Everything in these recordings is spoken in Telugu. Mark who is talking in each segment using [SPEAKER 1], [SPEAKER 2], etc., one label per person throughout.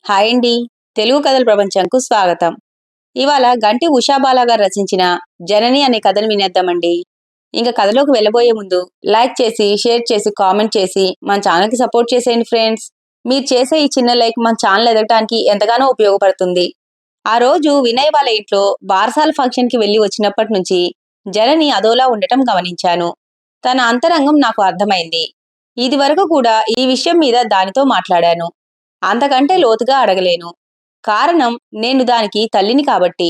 [SPEAKER 1] హాయ్ అండి. తెలుగు కథల ప్రపంచంకు స్వాగతం. ఇవాళ గంటి ఉషాబాల గారు రచించిన 'జనని' అనే కథను వినేద్దామండి. ఇంక కథలోకి వెళ్ళబోయే ముందు లైక్ చేసి, షేర్ చేసి, కామెంట్ చేసి మన ఛానల్‌కి సపోర్ట్ చేసేయండి ఫ్రెండ్స్. మీరు చేసే ఈ చిన్న లైక్ మన ఛానల్ ఎదగటానికి ఎంతగానో ఉపయోగపడుతుంది. ఆ రోజు వినయ్ వాళ్ళ ఇంట్లో బారసాల ఫంక్షన్‌కి వెళ్ళి వచ్చినప్పటి నుంచి జనని అదోలా ఉండటం గమనించాను. తన అంతరంగం నాకు అర్థమైంది. ఇదివరకు కూడా ఈ విషయం మీద దానితో మాట్లాడాను. అంతకంటే లోతుగా అడగలేను. కారణం నేను దానికి తల్లిని కాబట్టి.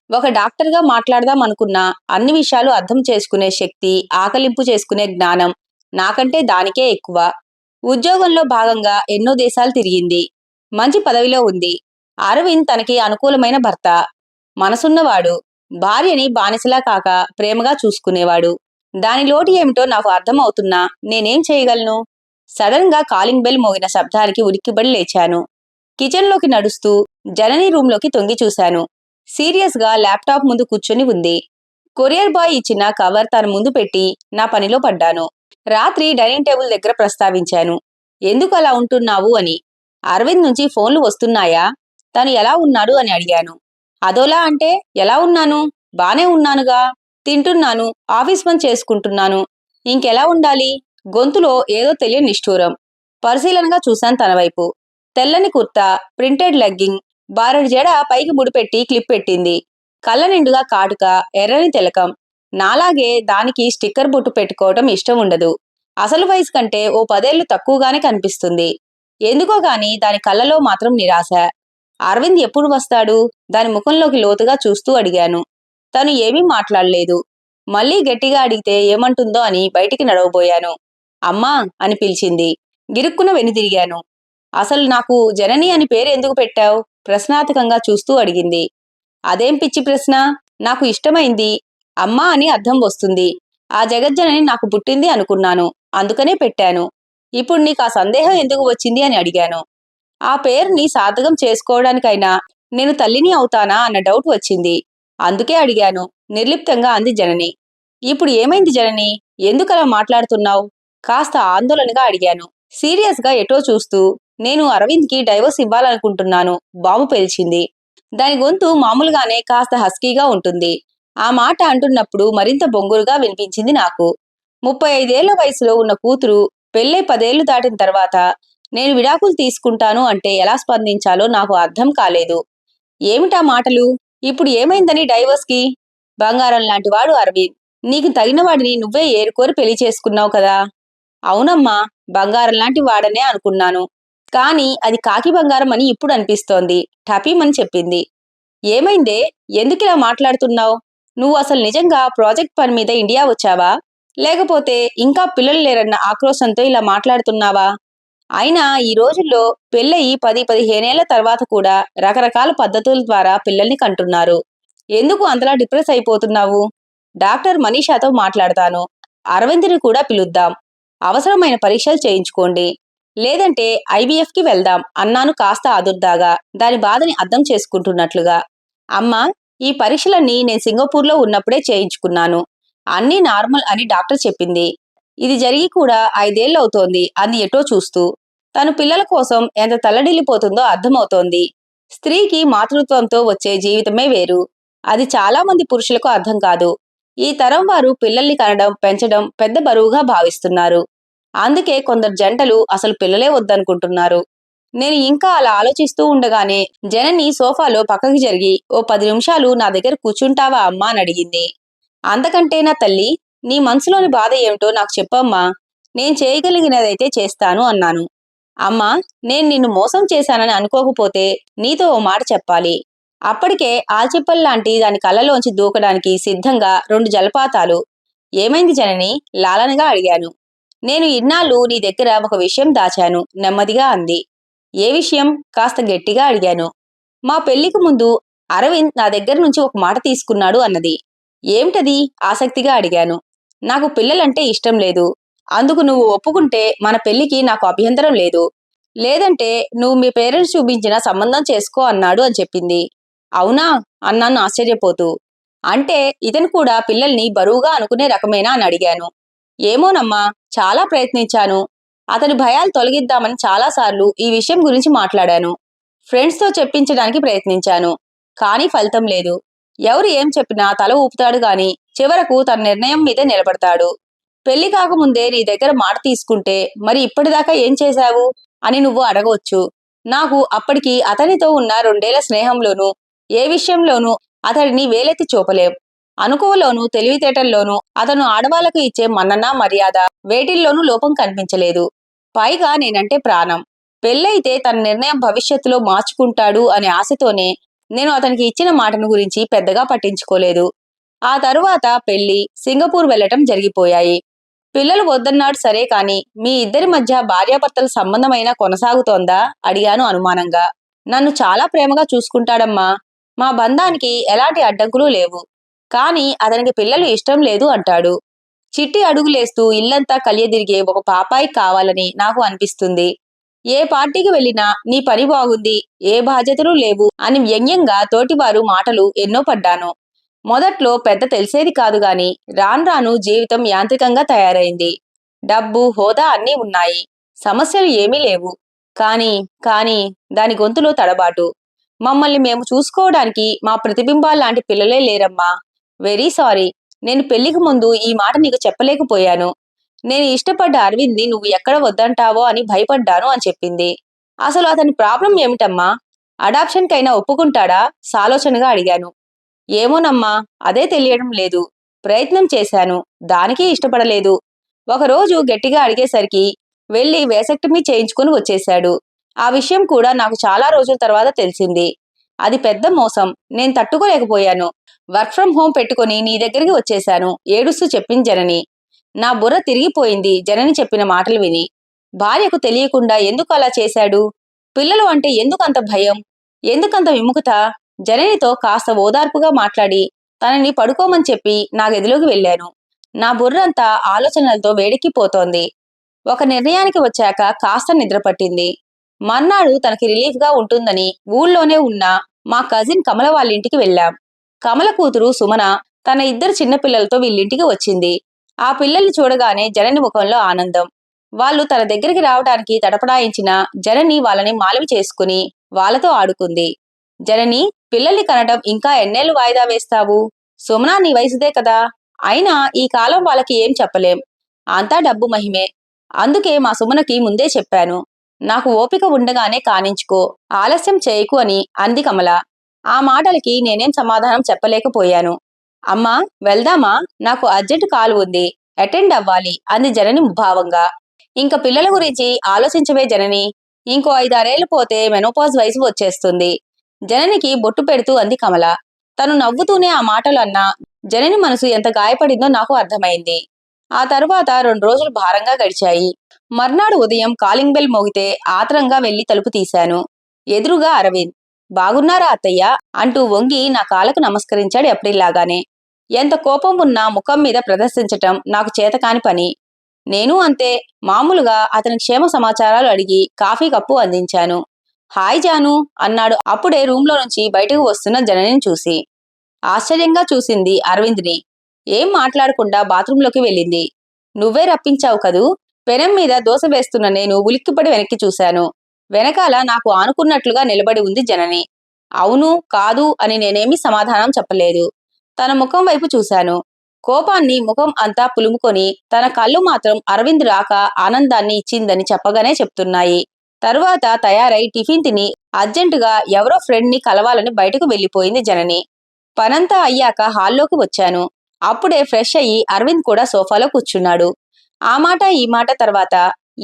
[SPEAKER 1] ఒక డాక్టర్‌గా మాట్లాడదాం అనుకున్నా అన్ని విషయాలు అర్థం చేసుకునే శక్తి, ఆకలింపు చేసుకునే జ్ఞానం నాకంటే దానికే ఎక్కువ. ఉద్యోగంలో భాగంగా ఎన్నో దేశాలు తిరిగింది. మంచి పదవిలో ఉంది. అరవింద్ తనకి అనుకూలమైన భర్త. మనసున్నవాడు. భార్యని బానిసలా కాక ప్రేమగా చూసుకునేవాడు. దాని లోటు ఏమిటో నాకు అర్థం అవుతున్నా నేనేం చేయగలను? సడన్ గా కాలింగ్ బెల్ మోగిన శబ్దానికి ఉలిక్కిపడి లేచాను. కిచెన్లోకి నడుస్తూ జనని రూంలోకి తొంగి చూశాను. సీరియస్ గా ల్యాప్టాప్ ముందు కూర్చొని ఉంది. కొరియర్ బాయ్ ఇచ్చిన కవర్ తన ముందు పెట్టి నా పనిలో పడ్డాను. రాత్రి డైనింగ్ టేబుల్ దగ్గర ప్రస్తావించాను. ఎందుకు అలా ఉంటున్నావు అని. అరవింద్ నుంచి ఫోన్లు వస్తున్నాయా? తను ఎలా ఉన్నాడు అని అడిగాను. అదోలా అంటే ఎలా ఉన్నాను? బానే ఉన్నానుగా. తింటున్నాను, ఆఫీస్ పని చేసుకుంటున్నాను. ఇంకెలా ఉండాలి? గొంతులో ఏదో తెలియని నిష్ఠూరం. పరిశీలనగా చూశాను తన వైపు. తెల్లని కుర్తా, ప్రింటెడ్ లెగ్గింగ్, బారెడు జడ పైకి ముడిపెట్టి క్లిప్ పెట్టింది. కళ్ళ నిండుగా కాటుక, ఎర్రని తిలకం. నాలాగే దానికి స్టిక్కర్ బొట్టు పెట్టుకోవటం ఇష్టం ఉండదు. అసలు వయసు కంటే ఓ 10 ఏళ్లు తక్కువగానే కనిపిస్తుంది. ఎందుకో గాని దాని కళ్ళలో మాత్రం నిరాశ. అరవింద్ ఎప్పుడు వస్తాడు? దాని ముఖంలోకి లోతుగా చూస్తూ అడిగాను. తను ఏమీ మాట్లాడలేదు. మళ్ళీ గట్టిగా అడిగితే ఏమంటుందో అని బయటికి నడవబోయాను. అమ్మా అని పిలిచింది. గిరుక్కున వెనుదిరిగాను. అసలు నాకు జనని అని పేరు ఎందుకు పెట్టావు? ప్రశ్నార్థకంగా చూస్తూ అడిగింది. అదేం పిచ్చి ప్రశ్న? నాకు ఇష్టమైంది. అమ్మా అని అర్థం వస్తుంది. ఆ జగజ్జనని నాకు పుట్టింది అనుకున్నాను. అందుకనే పెట్టాను. ఇప్పుడు నీకు ఆ సందేహం ఎందుకు వచ్చింది అని అడిగాను. ఆ పేరుని సార్థకం చేసుకోవడానికైనా నేను తల్లిని అవుతానా అన్న డౌట్ వచ్చింది. అందుకే అడిగాను నిర్లిప్తంగా అంది జనని. ఇప్పుడు ఏమైంది జనని? ఎందుకలా మాట్లాడుతున్నావు? కాస్త ఆందోళనగా అడిగాను. సీరియస్ గా ఎటో చూస్తూ నేను అరవింద్కి డైవోర్స్ ఇవ్వాలనుకుంటున్నాను బాంబు పేల్చింది. దాని గొంతు మామూలుగానే కాస్త హస్కీగా ఉంటుంది. ఆ మాట అంటున్నప్పుడు మరింత బొంగురుగా వినిపించింది నాకు. 35 ఏళ్ల వయసులో ఉన్న కూతురు పెళ్ళై 10 ఏళ్లు దాటిన తర్వాత నేను విడాకులు తీసుకుంటాను అంటే ఎలా స్పందించాలో నాకు అర్థం కాలేదు. ఏమిటా మాటలు? ఇప్పుడు ఏమైందని డైవోర్స్ కి? బంగారం లాంటి వాడు అరవింద్. నీకు తగిన వాడిని నువ్వే ఏరుకోరి పెళ్లి చేసుకున్నావు కదా. అవునమ్మా, బంగారం లాంటి వాడనే అనుకున్నాను. కాని అది కాకి బంగారం అని ఇప్పుడు అనిపిస్తోంది. టపీమని చెప్పింది. ఏమైందే? ఎందుకిలా మాట్లాడుతున్నావు? నువ్వు అసలు నిజంగా ప్రాజెక్ట్ పని మీద ఇండియా వచ్చావా? లేకపోతే ఇంకా పిల్లలు లేరన్న ఆక్రోశంతో ఇలా మాట్లాడుతున్నావా? అయినా ఈ రోజుల్లో పెళ్ళయి 10-15 ఏళ్ల తర్వాత కూడా రకరకాల పద్ధతుల ద్వారా పిల్లల్ని కంటున్నారు. ఎందుకు అంతలా డిప్రెస్ అయిపోతున్నావు? డాక్టర్ మనీషాతో మాట్లాడతాను. అరవింద్ని కూడా పిలుద్దాం. అవసరమైన పరీక్షలు చేయించుకోండి. లేదంటే ఐవీఎఫ్కి వెళ్దాం అన్నాను కాస్త ఆదుర్దాగా, దాని బాధని అర్థం చేసుకుంటున్నట్లుగా. అమ్మా, ఈ పరీక్షలన్నీ నేను సింగపూర్లో ఉన్నప్పుడే చేయించుకున్నాను. అన్నీ నార్మల్ అని డాక్టర్ చెప్పింది. ఇది జరిగి కూడా 5 ఏళ్లవుతోంది అంది ఎటో చూస్తూ. తను పిల్లల కోసం ఎంత తల్లడిల్లిపోతుందో అర్థమవుతోంది. స్త్రీకి మాతృత్వంతో వచ్చే జీవితమే వేరు. అది చాలా మంది పురుషులకు అర్థం కాదు. ఈ తరం వారు పిల్లల్ని కనడం, పెంచడం పెద్ద బరువుగా భావిస్తున్నారు. అందుకే కొందరు జంటలు అసలు పిల్లలే వద్దనుకుంటున్నారు. నేను ఇంకా అలా ఆలోచిస్తూ ఉండగానే జనని సోఫాలో పక్కకి జరిగి ఓ 10 నిమిషాలు నా దగ్గర కూర్చుంటావా అమ్మా అని అడిగింది. అంతకంటే నా తల్లి, నీ మనసులోని బాధ ఏమిటో నాకు చెప్పమ్మా. నేను చేయగలిగినదైతే చేస్తాను అన్నాను. అమ్మా, నేను నిన్ను మోసం చేశానని అనుకోకపోతే నీతో ఓ మాట చెప్పాలి. అప్పటికే ఆల్చిప్పల్లాంటి దాని కళ్ళలోంచి దూకడానికి సిద్ధంగా 2 జలపాతాలు. ఏమైంది జనని? లాలనగా అడిగాను. నేను ఇన్నాళ్ళు నీ దగ్గర ఒక విషయం దాచాను నెమ్మదిగా అంది. ఏ విషయం? కాస్త గట్టిగా అడిగాను. మా పెళ్లికి ముందు అరవింద్ నా దగ్గర నుంచి ఒక మాట తీసుకున్నాడు అన్నది. ఏమిటది? ఆసక్తిగా అడిగాను. నాకు పిల్లలంటే ఇష్టం లేదు. అందుకు నువ్వు ఒప్పుకుంటే మన పెళ్లికి నాకు అభ్యంతరం లేదు. లేదంటే నువ్వు మీ పేరెంట్స్ చూపించిన సంబంధం చేసుకో అన్నాడు అని చెప్పింది. అవునా అన్నాను ఆశ్చర్యపోతూ. అంటే ఇతను కూడా పిల్లల్ని బరువుగా అనుకునే రకమేనా అని అడిగాను. ఏమోనమ్మా, చాలా ప్రయత్నించాను. అతని భయాలు తొలగిద్దామని చాలాసార్లు ఈ విషయం గురించి మాట్లాడాను. ఫ్రెండ్స్తో చెప్పించడానికి ప్రయత్నించాను. కానీ ఫలితం లేదు. ఎవరు ఏం చెప్పినా తల ఊపుతాడు గాని చివరకు తన నిర్ణయం మీదే నిలబడతాడు. పెళ్లి కాకముందే నీ దగ్గర మాట తీసుకుంటే మరి ఇప్పటిదాకా ఏం చేశావు అని నువ్వు అడగవచ్చు. నాకు అప్పటికి అతనితో ఉన్న 2 ఏళ్ల స్నేహంలోనూ ఏ విషయంలోనూ అతడిని వేలెత్తి చూపలేం. అనుకువలోనూ తెలివితేటల్లోనూ అతను ఆడవాళ్లకు ఇచ్చే మన్నన మర్యాద వేటిల్లోనూ లోపం కనిపించలేదు. పైగా నేనంటే ప్రాణం. పెళ్ళైతే తన నిర్ణయం భవిష్యత్తులో మార్చుకుంటాడు అనే ఆశతోనే నేను అతనికి ఇచ్చిన మాటను గురించి పెద్దగా పట్టించుకోలేదు. ఆ తరువాత పెళ్లి, సింగపూర్ వెళ్లటం జరిగిపోయాయి. పిల్లలు వద్దన్నాడు సరే కాని మీ ఇద్దరి మధ్య భార్యాభర్తల సంబంధమైనా కొనసాగుతోందా అడిగాను అనుమానంగా. నన్ను చాలా ప్రేమగా చూసుకుంటాడమ్మా. మా బంధానికి ఎలాంటి అడ్డంకులు లేవు. కాని అతనికి పిల్లలు ఇష్టం లేదు అంటాడు. చిట్టి అడుగులేస్తూ ఇల్లంతా కలియదిరిగే ఒక పాపాయి కావాలని నాకు అనిపిస్తుంది. ఏ పార్టీకి వెళ్ళినా నీ పని బాగుంది, ఏ బాధ్యతలు లేవు అని వ్యంగ్యంగా తోటివారు మాటలు ఎన్నో పడ్డాను. మొదట్లో పెద్ద తెలిసేది కాదు గాని రాను రాను జీవితం యాంత్రికంగా తయారైంది. డబ్బు, హోదా అన్నీ ఉన్నాయి. సమస్యలు ఏమీ లేవు. కానీ దాని గొంతులో తడబాటు. మమ్మల్ని మేము చూసుకోవడానికి మా ప్రతిబింబాల్లాంటి పిల్లలే లేరమ్మా. Very sorry. నేను పెళ్లికి ముందు ఈ మాట నీకు చెప్పలేకపోయాను. నేను ఇష్టపడ్డ అరవింద్ని నువ్వు ఎక్కడ వద్దంటావో అని భయపడ్డాను అని చెప్పింది. అసలు అతని ప్రాబ్లం ఏమిటమ్మా? అడాప్షన్కైనా ఒప్పుకుంటాడా? సాలోచనగా అడిగాను. ఏమోనమ్మా, అదే తెలియడం లేదు. ప్రయత్నం చేశాను. దానికి ఇష్టపడలేదు. ఒకరోజు గట్టిగా అడిగేసరికి వెళ్లి వేసెక్టమీ చేయించుకుని వచ్చేశాడు. ఆ విషయం కూడా నాకు చాలా రోజుల తర్వాత తెలిసింది. అది పెద్ద మోసం. నేను తట్టుకోలేకపోయాను. వర్క్ ఫ్రం హోం పెట్టుకుని నీ దగ్గరికి వచ్చేశాను ఏడుస్తూ చెప్పింది జనని. నా బుర్ర తిరిగిపోయింది జనని చెప్పిన మాటలు విని. భార్యకు తెలియకుండా ఎందుకు అలా చేశాడు? పిల్లలు అంటే ఎందుకంత భయం? ఎందుకంత విముఖత? జననితో కాస్త ఓదార్పుగా మాట్లాడి తనని పడుకోమని చెప్పి నా గదిలోకి వెళ్ళాను. నా బుర్రంతా ఆలోచనలతో వేడెక్కిపోతోంది. ఒక నిర్ణయానికి వచ్చాక కాస్త నిద్రపట్టింది. మర్నాడు తనకి రిలీఫ్గా ఉంటుందని ఊళ్ళోనే ఉన్న మా కజిన్ కమల వాళ్ళింటికి వెళ్ళాం. కమల కూతురు సుమన తన 2 చిన్నపిల్లలతో వీళ్ళింటికి వచ్చింది. ఆ పిల్లల్ని చూడగానే జనని ముఖంలో ఆనందం. వాళ్ళు తన దగ్గరికి రావడానికి తడపడాయించిన జనని వాళ్ళని మాలవి చేసుకుని వాళ్ళతో ఆడుకుంది. జనని, పిల్లల్ని కనడం ఇంకా ఎన్నేళ్లు వాయిదా వేస్తావు? సుమన నీ వయసుదే కదా. అయినా ఈ కాలం వాళ్ళకి ఏం చెప్పలేం. అంతా డబ్బు మహిమే. అందుకే మా సుమనకి ముందే చెప్పాను. నాకు ఓపిక ఉండగానే కానించుకో, ఆలస్యం చేయకు అని అంది కమల. ఆ మాటలకి నేనేం సమాధానం చెప్పలేకపోయాను. అమ్మా, వెళ్దామా? నాకు అర్జెంట్ కాల్ ఉంది. అటెండ్ అవ్వాలి అంది జనని ముభావంగా. ఇంక పిల్లల గురించి ఆలోచించవే జనని. ఇంకో 5-6 ఏళ్లు పోతే మెనోపాజ్ వయసు వచ్చేస్తుంది. జననికి బొట్టు పెడుతూ అంది కమల. తను నవ్వుతూనే ఆ మాటలు అన్నా జనని మనసు ఎంత గాయపడిందో నాకు అర్థమైంది. ఆ తరువాత 2 రోజులు భారంగా గడిచాయి. మర్నాడు ఉదయం కాలింగ్ బెల్ మోగితే ఆత్రంగా వెళ్లి తలుపు తీశాను. ఎదురుగా అరవింద్. బాగున్నారా అత్తయ్య అంటూ వంగి నా కాళ్ళకు నమస్కరించాడు ఎప్రిల్లాగానే. ఎంత కోపం ఉన్నా ముఖం మీద ప్రదర్శించటం నాకు చేతకాని పని. నేను అంతే. మామూలుగా అతని క్షేమ సమాచారాలు అడిగి కాఫీ కప్పు అందించాను. హాయ్ జాను అన్నాడు అప్పుడే రూంలో నుంచి బయటకు వస్తున్న జననిని చూసి. ఆశ్చర్యంగా చూసింది అరవింద్ని. ఏం మాట్లాడకుండా బాత్రూంలోకి వెళ్ళింది. నువ్వే రప్పించావు కదూ? పెనం మీద దోశ వేస్తున్న నేను ఉలిక్కిపడి వెనక్కి చూశాను. వెనకాల నాకు ఆనుకున్నట్లుగా నిలబడి ఉంది జనని. అవును, కాదు అని నేనేమీ సమాధానం చెప్పలేదు. తన ముఖం వైపు చూశాను. కోపాన్ని ముఖం అంతా పులుముకొని తన కళ్ళు మాత్రం అరవింద్ రాక ఆనందాన్ని ఇచ్చిందని చెప్పగానే చెప్తున్నాయి. తరువాత తయారై టిఫిన్ తిని అర్జెంటుగా ఎవరో ఫ్రెండ్ ని కలవాలని బయటకు వెళ్లిపోయింది జనని. పనంతా అయ్యాక హాల్లోకి వచ్చాను. అప్పుడే ఫ్రెష్ అయ్యి అరవింద్ కూడా సోఫాలో కూర్చున్నాడు. ఆ మాట ఈ మాట తర్వాత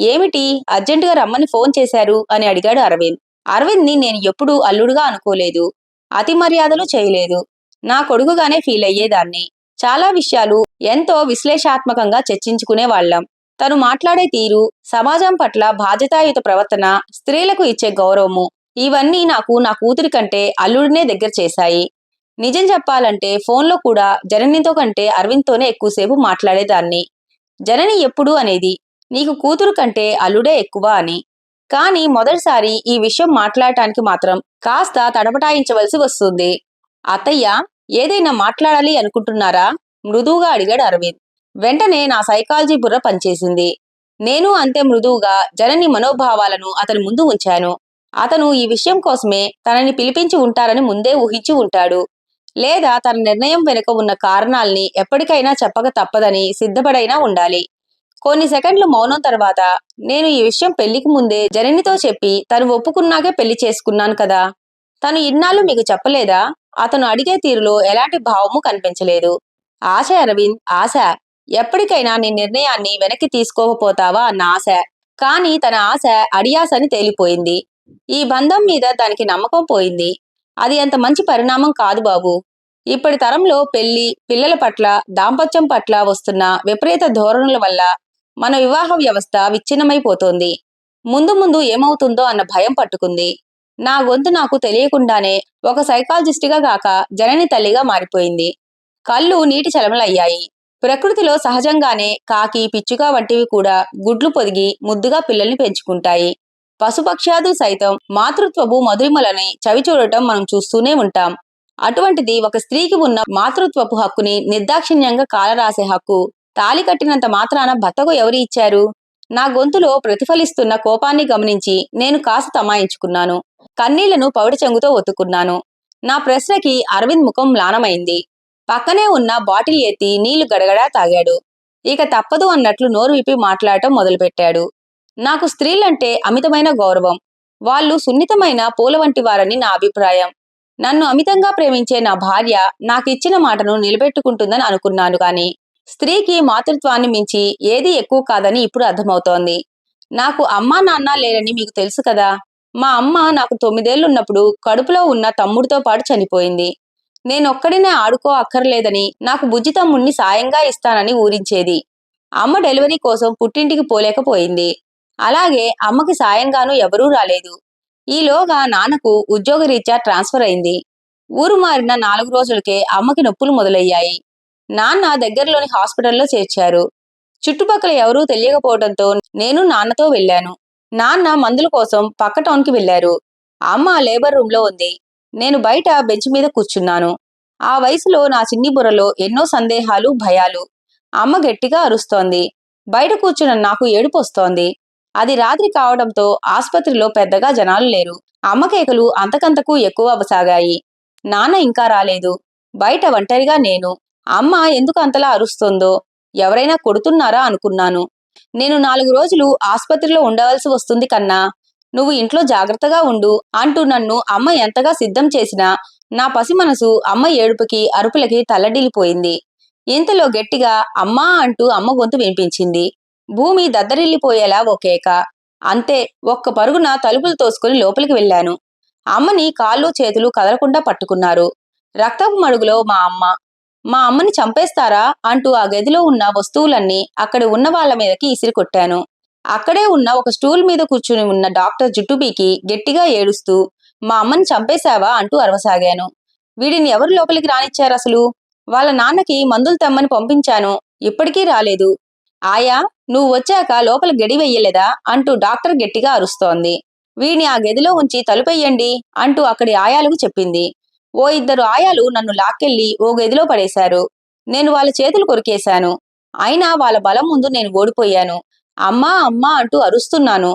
[SPEAKER 1] ఏమిటి అర్జెంటుగా రమ్మని ఫోన్ చేశారు అని అడిగాడు అరవింద్. అరవింద్ ని నేను ఎప్పుడూ అల్లుడుగా అనుకోలేదు. అతి మర్యాదలు చేయలేదు. నా కొడుకుగానే ఫీల్ అయ్యేదాన్ని. చాలా విషయాలు ఎంతో విశ్లేషాత్మకంగా చర్చించుకునే వాళ్ళం. తను మాట్లాడే తీరు, సమాజం పట్ల బాధ్యతాయుత ప్రవర్తన, స్త్రీలకు ఇచ్చే గౌరవము ఇవన్నీ నాకు నా కూతురి కంటే అల్లుడినే దగ్గర చేశాయి. నిజం చెప్పాలంటే ఫోన్లో కూడా జననితో కంటే అరవింద్తోనే ఎక్కువసేపు మాట్లాడేదాన్ని. జనని ఎప్పుడు అనేది నీకు కూతురు కంటే అల్లుడే ఎక్కువ అని. కానీ మొదటిసారి ఈ విషయం మాట్లాడటానికి మాత్రం కాస్త తడబటాయించవలసి వస్తుంది. అత్తయ్య, ఏదైనా మాట్లాడాలి అనుకుంటున్నారా? మృదువుగా అడిగాడు అరవింద్. వెంటనే నా సైకాలజీ బుర్ర పనిచేసింది. నేను అంతే మృదువుగా జనని మనోభావాలను అతని ముందు ఉంచాను. అతను ఈ విషయం కోసమే తనని పిలిపించి ఉంటారని ముందే ఊహించి ఉంటాడు. లేదా తన నిర్ణయం వెనుక ఉన్న కారణాల్ని ఎప్పటికైనా చెప్పక తప్పదని సిద్ధపడైనా ఉండాలి. కొన్ని సెకండ్లు మౌనం తర్వాత, నేను ఈ విషయం పెళ్లికి ముందే జననితో చెప్పి తను ఒప్పుకున్నాకే పెళ్లి చేసుకున్నాను కదా. తను ఇన్నాళ్ళు మీకు చెప్పలేదా? అతను అడిగే తీరులో ఎలాంటి భావము కనిపించలేదు. ఆశ అరవింద్, ఆశ. ఎప్పటికైనా నీ నిర్ణయాన్ని వెనక్కి తీసుకోకపోతావా అన్న ఆశ. కానీ తన ఆశ అడియాసని తేలిపోయింది. ఈ బంధం మీద దానికి నమ్మకం పోయింది. అది అంత మంచి పరిణామం కాదు బాబు. ఇప్పటి తరంలో పెళ్లి, పిల్లల పట్ల, దాంపత్యం పట్ల వస్తున్న విపరీత ధోరణుల వల్ల మన వివాహ వ్యవస్థ విచ్ఛిన్నమైపోతోంది. ముందు ముందు ఏమవుతుందో అన్న భయం పట్టుకుంది. నా గొంతు నాకు తెలియకుండానే ఒక సైకాలజిస్టుగా కాక జనని తల్లిగా మారిపోయింది. కళ్ళు నీటి చలమలయ్యాయి. ప్రకృతిలో సహజంగానే కాకి, పిచ్చుక వంటివి కూడా గుడ్లు పొదిగి ముద్దుగా పిల్లల్ని పెంచుకుంటాయి. పశుపక్ష్యాదులు సైతం మాతృత్వపు మధురిమలని చవిచూడటం మనం చూస్తూనే ఉంటాం. అటువంటిది ఒక స్త్రీకి ఉన్న మాతృత్వపు హక్కుని నిర్దాక్షిణ్యంగా కాలరాసే హక్కు తాళి కట్టినంత మాత్రాన భర్తకు ఎవరు ఇచ్చారు? నా గొంతులో ప్రతిఫలిస్తున్న కోపాన్ని గమనించి నేను కాస్త తమాయించుకున్నాను. కన్నీళ్లను పౌడి చెంగుతో ఒత్తుకున్నాను. నా ప్రశ్నకి అరవింద్ ముఖం మ్లానమైంది. పక్కనే ఉన్న బాటిల్ ఎత్తి నీళ్లు గడగడా తాగాడు. ఇక తప్పదు అన్నట్లు నోరు విప్పి మాట్లాడటం మొదలుపెట్టాడు. నాకు స్త్రీలంటే అమితమైన గౌరవం. వాళ్ళు సున్నితమైన పూల వంటి వారని నా అభిప్రాయం. నన్ను అమితంగా ప్రేమించే నా భార్య నాకిచ్చిన మాటను నిలబెట్టుకుంటుందని అనుకున్నాను గాని, స్త్రీకి మాతృత్వాన్ని మించి ఏదీ ఎక్కువ కాదని ఇప్పుడు అర్థమవుతోంది. నాకు అమ్మా నాన్న లేరని మీకు తెలుసు కదా. మా అమ్మ నాకు 9 ఏళ్లున్నప్పుడు కడుపులో ఉన్న తమ్ముడితో పాటు చనిపోయింది. నేనొక్కడినే ఆడుకో అక్కర్లేదని నాకు బుజ్జి తమ్ముణ్ణి సాయంగా ఇస్తానని ఊరించేది. అమ్మ డెలివరీ కోసం పుట్టింటికి పోలేకపోయింది. అలాగే అమ్మకి సాయంగానూ ఎవరూ రాలేదు. ఈలోగా నాన్నకు ఉద్యోగరీత్యా ట్రాన్స్ఫర్ అయింది. ఊరు మారిన 4 రోజులకే అమ్మకి నొప్పులు మొదలయ్యాయి. నాన్న దగ్గరలోని హాస్పిటల్లో చేర్చారు. చుట్టుపక్కల ఎవరూ తెలియకపోవడంతో నేను నాన్నతో వెళ్ళాను. నాన్న మందుల కోసం పక్క టౌన్కి వెళ్లారు. అమ్మ లేబర్ రూంలో ఉంది. నేను బయట బెంచ్ మీద కూర్చున్నాను. ఆ వయసులో నా చిన్ని బుర్రలో ఎన్నో సందేహాలు, భయాలు. అమ్మ గట్టిగా అరుస్తోంది. బయట కూర్చున్న నాకు ఏడుపొస్తోంది. అది రాత్రి కావడంతో ఆస్పత్రిలో పెద్దగా జనాలు లేరు. అమ్మ కేకలు అంతకంతకు ఎక్కువ అవసాగాయి. నాన్న ఇంకా రాలేదు. బయట ఒంటరిగా నేను. అమ్మ ఎందుకు అంతలా అరుస్తోందో, ఎవరైనా కొడుతున్నారా అనుకున్నాను. నేను 4 రోజులు ఆస్పత్రిలో ఉండవలసి వస్తుంది కన్నా, నువ్వు ఇంట్లో జాగ్రత్తగా ఉండు అంటూ నన్ను అమ్మ ఎంతగా సిద్ధం చేసినా నా పసి మనసు అమ్మ ఏడుపుకి, అరుపులకి తల్లడిల్లిపోయింది. ఇంతలో గట్టిగా అమ్మా అంటూ అమ్మ గొంతు వినిపించింది. భూమి దద్దరిల్లిపోయేలా ఓ కేక. అంతే, ఒక్క పరుగున తలుపులు తోసుకుని లోపలికి వెళ్ళాను. అమ్మని కాళ్ళు చేతులు కదలకుండా పట్టుకున్నారు. రక్తపు మడుగులో మా అమ్మ. మా అమ్మని చంపేస్తారా అంటూ ఆ గదిలో ఉన్న వస్తువులన్నీ అక్కడి ఉన్న వాళ్ల మీదకి ఇసిరికొట్టాను. అక్కడే ఉన్న ఒక స్టూల్ మీద కూర్చుని ఉన్న డాక్టర్ జుట్టుబీకి గట్టిగా ఏడుస్తూ, మా అమ్మని చంపేశావా అంటూ అరవసాగాను. వీడిని ఎవరు లోపలికి రానిచ్చారు అసలు? వాళ్ళ నాన్నకి మందులు తెమ్మని పంపించాను, ఇప్పటికీ రాలేదు. ఆయా, నువ్వు వచ్చాక లోపల గడి వెయ్యలేదా అంటూ డాక్టర్ గట్టిగా అరుస్తోంది. వీడిని ఆ గదిలో ఉంచి తలుపెయ్యండి అంటూ అక్కడి ఆయాలకు చెప్పింది. ఓ 2 ఆయాలు నన్ను లాక్కెళ్లి ఓ గదిలో పడేశారు. నేను వాళ్ళ చేతులు కొరికేశాను. అయినా వాళ్ళ బలం ముందు నేను ఓడిపోయాను. అమ్మా అమ్మా అంటూ అరుస్తున్నాను.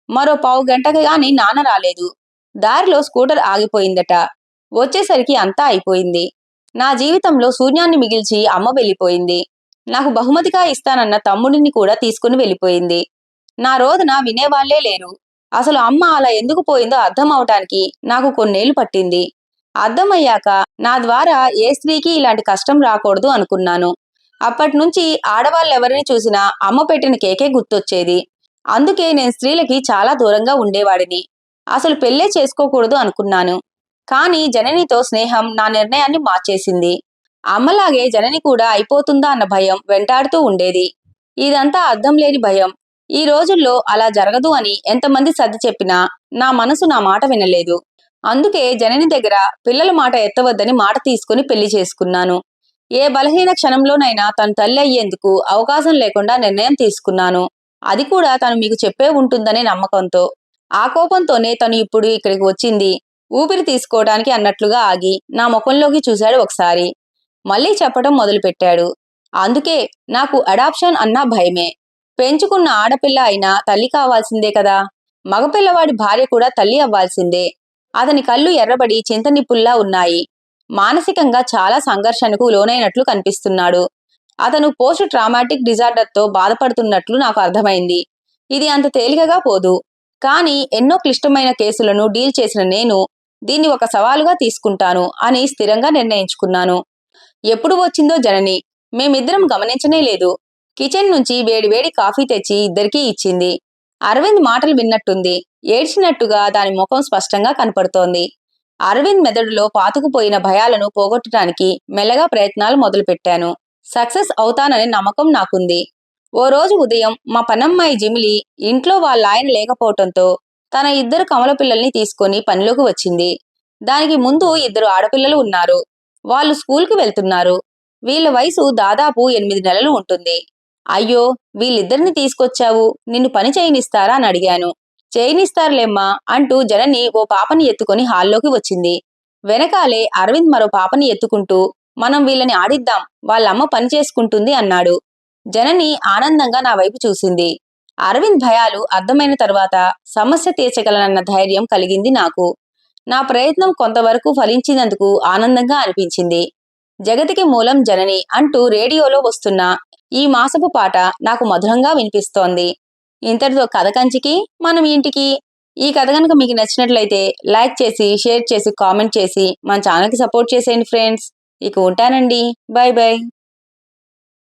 [SPEAKER 1] మరో పావు గంటకి గాని నాన్న రాలేదు. దారిలో స్కూటర్ ఆగిపోయిందట. వచ్చేసరికి అంతా అయిపోయింది. నా జీవితంలో శూన్యాన్ని మిగిల్చి అమ్మ వెళ్ళిపోయింది. నాకు బహుమతిగా ఇస్తానన్న తమ్ముడిని కూడా తీసుకుని వెళ్ళిపోయింది. నా రోదన వినేవాళ్లే లేరు. అసలు అమ్మ అలా ఎందుకు పోయిందో అర్థం అవటానికి నాకు కొన్నేళ్లు పట్టింది. అర్థమయ్యాక నా ద్వారా ఏ స్త్రీకి ఇలాంటి కష్టం రాకూడదు అనుకున్నాను. అప్పట్నుంచి ఆడవాళ్ళెవరిని చూసినా అమ్మ పెట్టిన కేకే గుర్తొచ్చేది. అందుకే నేను స్త్రీలకి చాలా దూరంగా ఉండేవాడిని. అసలు పెళ్ళే చేసుకోకూడదు అనుకున్నాను. కానీ జననితో స్నేహం నా నిర్ణయాన్ని మార్చేసింది. అమ్మలాగే జనని కూడా అయిపోతుందా అన్న భయం వెంటాడుతూ ఉండేది. ఇదంతా అర్థం లేని భయం. ఈ రోజుల్లో అలా జరగదు అని ఎంతమంది సర్ది చెప్పినా నా మనసు నా మాట వినలేదు. అందుకే జనని దగ్గర పిల్లల మాట ఎత్తవద్దని మాట తీసుకుని పెళ్లి చేసుకున్నాను. ఏ బలహీన క్షణంలోనైనా తను తల్లి అయ్యేందుకు అవకాశం లేకుండా నిర్ణయం తీసుకున్నాను. అది కూడా తను మీకు చెప్పే ఉంటుందనే నమ్మకంతో. ఆ కోపంతోనే తను ఇప్పుడు ఇక్కడికి వచ్చింది. ఊపిరి తీసుకోవడానికి అన్నట్లుగా ఆగి నా ముఖంలోకి చూశాడు ఒకసారి. మళ్ళీ చెప్పటం మొదలుపెట్టాడు. అందుకే నాకు అడాప్షన్ అన్నా భయమే. పెంచుకున్న ఆడపిల్ల అయినా తల్లి కావాల్సిందే కదా. మగపిల్లవాడి భార్య కూడా తల్లి అవ్వాల్సిందే. అతని కళ్ళు ఎర్రబడి చింతనిప్పుల్లా ఉన్నాయి. మానసికంగా చాలా సంఘర్షణకు లోనైనట్లు కనిపిస్తున్నాడు. అతను పోస్ట్ ట్రామాటిక్ డిజార్డర్తో బాధపడుతున్నట్లు నాకు అర్థమైంది. ఇది అంత తేలికగా పోదు. కానీ ఎన్నో క్లిష్టమైన కేసులను డీల్ చేసిన నేను దీన్ని ఒక సవాలుగా తీసుకుంటాను అని స్థిరంగా నిర్ణయించుకున్నాను. ఎప్పుడు వచ్చిందో జనని. మేమిద్దరం గమనించనే లేదు. కిచెన్ నుంచి వేడివేడి కాఫీ తెచ్చి ఇద్దరికీ ఇచ్చింది. అరవింద్ మాటలు విన్నట్టుంది. ఏడ్చినట్టుగా దాని ముఖం స్పష్టంగా కనపడుతోంది. అరవింద్ మెదడులో పాతుకుపోయిన భయాలను పోగొట్టడానికి మెల్లగా ప్రయత్నాలు మొదలుపెట్టాను. సక్సెస్ అవుతాననే నమ్మకం నాకుంది. ఓ రోజు ఉదయం మా పనమ్మాయి జిమిలి ఇంట్లో వాళ్ళాయన లేకపోవటంతో తన ఇద్దరు కమల పిల్లల్ని తీసుకొని పనిలోకి వచ్చింది. దానికి ముందు ఇద్దరు ఆడపిల్లలు ఉన్నారు. వాళ్ళు స్కూల్కి వెళ్తున్నారు. వీళ్ళ వయసు దాదాపు 8 నెలలు ఉంటుంది. అయ్యో, వీళ్ళిద్దరిని తీసుకొచ్చావు, నిన్ను పని చేయనిస్తారా అని అడిగాను. చేయనిస్తారులేమ్మా అంటూ జనని ఓ పాపని ఎత్తుకొని హాల్లోకి వచ్చింది. వెనకాలే అరవింద్ మరో పాపని ఎత్తుకుంటూ మనం వీళ్ళని ఆడిద్దాం, వాళ్ళమ్మ పని చేసుకుంటుంది అన్నాడు. జనని ఆనందంగా నా వైపు చూసింది. అరవింద్ భయాలు అర్థమైన తర్వాత సమస్య తీర్చగలనన్న ధైర్యం కలిగింది నాకు. నా ప్రయత్నం కొంతవరకు ఫలించినందుకు ఆనందంగా అనిపించింది. జగతికి మూలం జనని అంటూ రేడియోలో వస్తున్న ఈ మాసపు పాట నాకు మధురంగా వినిపిస్తోంది. ఇంతటితో కథ కంచికి మనం ఇంటికి. ఈ కథ కనుక మీకు నచ్చినట్లయితే లైక్ చేసి, షేర్ చేసి, కామెంట్ చేసి మన ఛానల్కి సపోర్ట్ చేసేయండి ఫ్రెండ్స్. ఇక ఉంటానండి. By by.